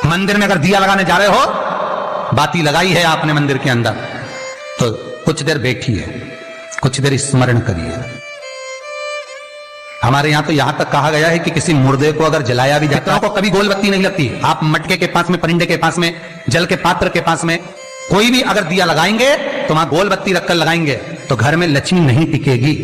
मंदिर में अगर दिया लगाने जा रहे हो, बाती लगाई है आपने मंदिर के अंदर, तो कुछ देर बैठिए, कुछ देर स्मरण करिए। हमारे यहां तो यहां तक कहा गया है कि किसी मुर्दे को अगर जलाया भी जाता है, को कभी गोल बत्ती नहीं लगती। आप मटके के पास में, परिंदे के पास में, जल के पात्र के पास में कोई भी अगर दिया लगाएंगे तो वहां गोल बत्ती रखकर लगाएंगे तो घर में लक्ष्मी नहीं टिकेगी।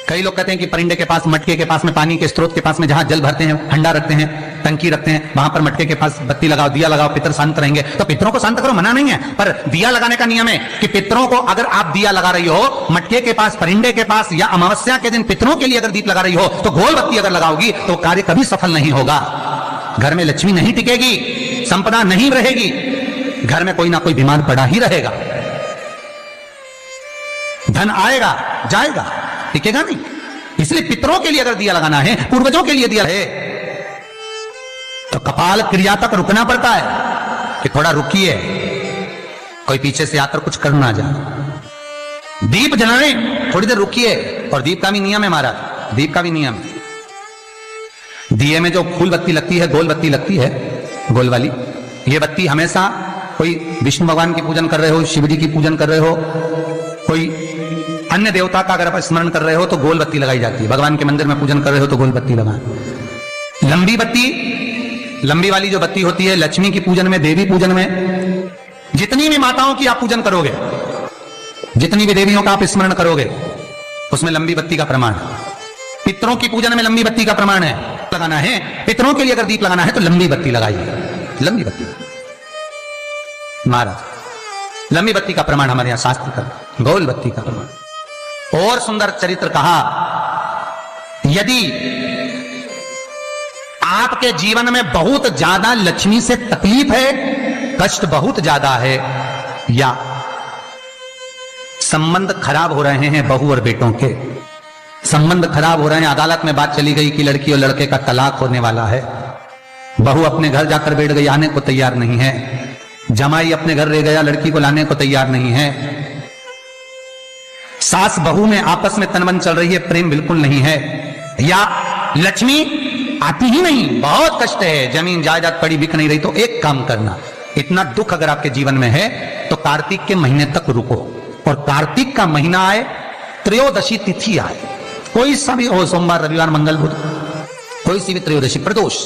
कई लोग कहते हैं कि परिंदे के पास, मटके के पास में, पानी के स्रोत के पास में जहां जल भरते हैं, हंडा रखते हैं, टंकी रखते हैं, वहां पर मटके के पास बत्ती लगाओ, दिया लगाओ, पितर शांत रहेंगे। तो पितरों को शांत करो, मना नहीं है, पर दिया लगाने का नियम है कि पितरों को अगर आप दिया लगा रही हो मटके के पास, परिंदे के पास, या अमावस्या के दिन पितरों के लिए अगर दीप लगा रही हो तो गोल बत्ती अगर लगाओगी तो कार्य कभी सफल नहीं होगा। घर में लक्ष्मी नहीं टिकेगी, संपदा नहीं रहेगी, घर में कोई ना कोई बीमार पड़ा ही रहेगा, धन आएगा जाएगा, टिकेगा नहीं। इसलिए पितरों के लिए अगर दिया लगाना है, पूर्वजों के लिए दिया है, तो कपाल क्रिया तक रुकना पड़ता है कि थोड़ा रुकिए, कोई पीछे से आकर कुछ कर ना जाए। दीप जलाने थोड़ी देर रुकिए। और दीप का भी नियम है महाराज, दीप का भी नियम है। दिए में जो फूल बत्ती लगती है, गोल बत्ती लगती है, गोल वाली, ये बत्ती हमेशा कोई विष्णु भगवान की पूजन कर रहे हो, शिव जी की पूजन कर रहे हो, कोई अन्य देवता का अगर आप स्मरण कर रहे हो तो गोल बत्ती लगाई जाती है। भगवान के मंदिर में पूजन कर रहे हो तो गोल बत्ती लगाएं। लंबी बत्ती, लंबी वाली जो बत्ती होती है लक्ष्मी की पूजन में, देवी पूजन में, जितनी भी माताओं की आप पूजन करोगे, जितनी भी देवियों का आप स्मरण करोगे, उसमें लंबी बत्ती का प्रमाण है। पितरों की पूजन में लंबी बत्ती का प्रमाण है। लगाना है पितरों के लिए अगर दीप लगाना है तो लंबी बत्ती लगाइए, लंबी बत्ती। महाराज लंबी बत्ती का प्रमाण हमारे यहां शास्त्र का, गोल बत्ती का प्रमाण। और सुंदर चरित्र कहा, यदि आपके जीवन में बहुत ज्यादा लक्ष्मी से तकलीफ है, कष्ट बहुत ज्यादा है, या संबंध खराब हो रहे हैं, बहू और बेटों के संबंध खराब हो रहे हैं, अदालत में बात चली गई कि लड़की और लड़के का तलाक होने वाला है, बहू अपने घर जाकर बैठ गई, आने को तैयार नहीं है, जमाई अपने घर रह गया, लड़की को लाने को तैयार नहीं है, सास बहू में आपस में तनमन चल रही है, प्रेम बिल्कुल नहीं है, या लक्ष्मी आती ही नहीं, बहुत कष्ट है, जमीन जायदाद पड़ी बिक नहीं रही, तो एक काम करना, इतना दुख अगर आपके जीवन में है तो कार्तिक के महीने तक रुको, और कार्तिक का महीना आए, त्रयोदशी तिथि आए, कोई सा भी हो, सोमवार, रविवार, मंगल, बुध, कोई सी भी त्रयोदशी, प्रदोष,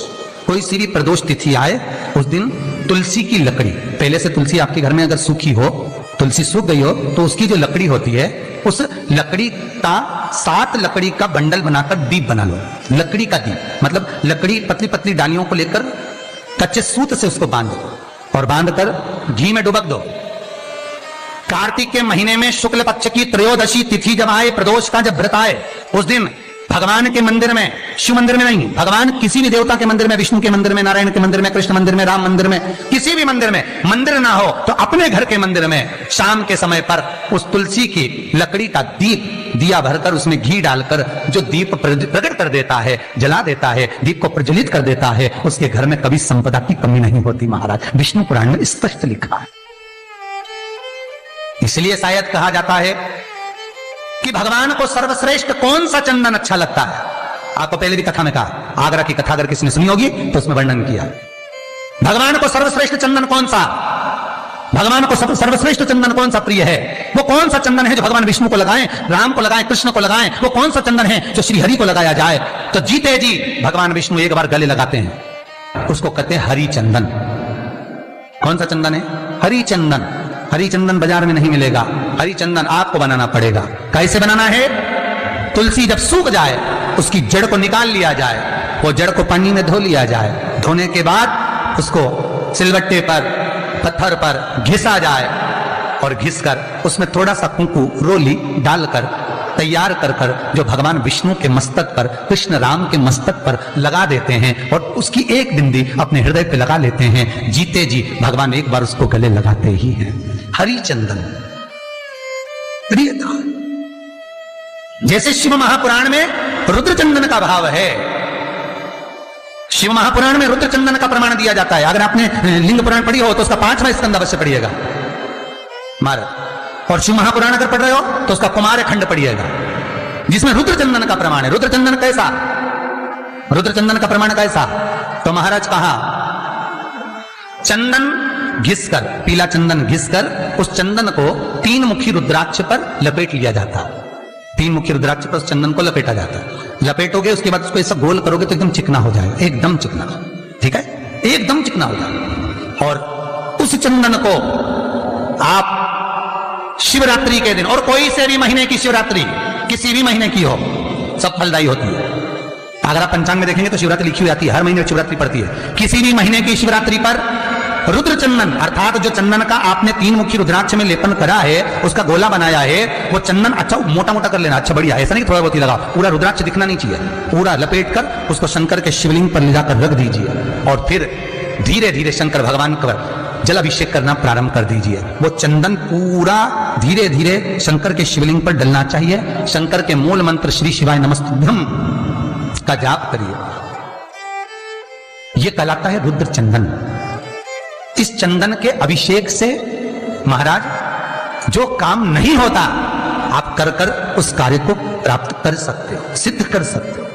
कोई सी भी प्रदोष तिथि आए, उस दिन तुलसी की लकड़ी, पहले से तुलसी आपके घर में अगर सूखी हो, तुलसी सूख गई हो, तो उसकी जो लकड़ी होती है, उस लकड़ी का 7 लकड़ी का बंडल बनाकर दीप बना लो। लकड़ी का दीप मतलब लकड़ी, पतली पतली डालियों को लेकर कच्चे सूत से उसको बांध दो, और बांधकर घी में डुबक दो। कार्तिक के महीने में शुक्ल पक्ष की त्रयोदशी तिथि जब आए, प्रदोष का जब व्रत आए, उस दिन भगवान के मंदिर में, शिव मंदिर में नहीं, भगवान किसी भी देवता के मंदिर में, विष्णु के मंदिर में, नारायण के मंदिर में, कृष्ण मंदिर में, राम मंदिर में, किसी भी मंदिर में, मंदिर ना हो तो अपने घर के मंदिर में शाम के समय पर उस तुलसी की लकड़ी का दीप, दिया भरकर उसमें घी डालकर जो दीप प्रकट कर देता है, जला देता है, दीप को प्रज्वलित कर देता है, उसके घर में कभी संपदा की कमी नहीं होती महाराज। विष्णु पुराण में स्पष्ट लिखा है। इसलिए शायद कहा जाता है कि भगवान को सर्वश्रेष्ठ कौन सा चंदन अच्छा लगता है। आपको पहले भी कथा में कहा, आगरा की कथा अगर किसी ने सुनी होगी तो उसमें वर्णन किया, भगवान को सर्वश्रेष्ठ चंदन कौन सा, भगवान को सर्वश्रेष्ठ चंदन कौन सा प्रिय है, वो कौन सा चंदन है जो भगवान विष्णु को लगाएं, राम को लगाएं, कृष्ण को लगाएं, वो कौन सा चंदन है जो श्री हरि को लगाया जाए। तो जीते जी भगवान विष्णु एक बार गले लगाते हैं, उसको कहते हैं हरि चंदन। कौन सा चंदन है? हरि चंदन। हरि चंदन बाजार में नहीं मिलेगा, हरि चंदन आपको बनाना पड़ेगा। कैसे बनाना है? तुलसी जब सूख जाए उसकी जड़ को निकाल लिया जाए, वो जड़ को पानी में धो लिया जाए, धोने के बाद उसको सिलबट्टे पर, पत्थर पर घिसा जाए, और घिसकर उसमें थोड़ा सा कुंकू, रोली डालकर तैयार कर कर जो भगवान विष्णु के मस्तक पर, कृष्ण राम के मस्तक पर लगा देते हैं, और उसकी एक बिंदी अपने हृदय पे लगा लेते हैं। जीते जी भगवान एक बार उसको गले लगाते ही हैं। हरि चंदन प्रियता। जैसे शिव महापुराण में रुद्र चंदन का भाव है, शिव महापुराण में रुद्र चंदन का प्रमाण दिया जाता है। अगर आपने लिंग पुराण पढ़ी हो तो उसका 5वां स्कंद अवश्य पढ़िएगा महाराज, और शिव महापुराण अगर पढ़ रहे हो तो उसका कुमार खंड पढ़िएगा, जिसमें रुद्र चंदन का प्रमाण है। रुद्र चंदन कैसा? रुद्र चंदन का प्रमाण कैसा? तो महाराज कहा चंदन घिसकर, पीला चंदन घिसकर उस चंदन को 3 मुखी रुद्राक्ष पर लपेट लिया जाता। 3 मुखी रुद्राक्ष पर उस चंदन को लपेटा जाता। लपेटोगे उसके बाद उसको ऐसा गोल करोगे तो एकदम चिकना हो जाएगा, एकदम चिकना, ठीक है, एकदम चिकना हो जाएगा। और उस चंदन को आप शिवरात्रि के दिन, और कोई से भी महीने की शिवरात्रि, किसी भी महीने की हो, सब फलदायी होती है। अगर आप पंचांग में देखेंगे तो शिवरात्रि लिखी हुई आती है, हर महीने शिवरात्रि पड़ती है। किसी भी महीने की शिवरात्रि पर रुद्र चंदन अर्थात जो चंदन का आपने 3 मुखी रुद्राक्ष में लेपन करा है, उसका गोला बनाया है, वो चंदन अच्छा मोटा मोटा कर लेना, अच्छा बढ़िया, ऐसा नहीं थोड़ा बहुत ही लगा, पूरा रुद्राक्ष दिखना नहीं चाहिए, पूरा लपेट कर उसको शंकर के शिवलिंग पर ले जाकर रख दीजिए और फिर धीरे धीरे शंकर भगवान का जल अभिषेक करना प्रारंभ कर दीजिए। वो चंदन पूरा धीरे धीरे शंकर के शिवलिंग पर डलना चाहिए। शंकर के मूल मंत्र श्री शिवाय नमस्तुभ्यं का जाप करिए। यह कहलाता है रुद्र चंदन। इस चंदन के अभिषेक से महाराज जो काम नहीं होता आप कर कर उस कार्य को प्राप्त कर सकते हो, सिद्ध कर सकते हो।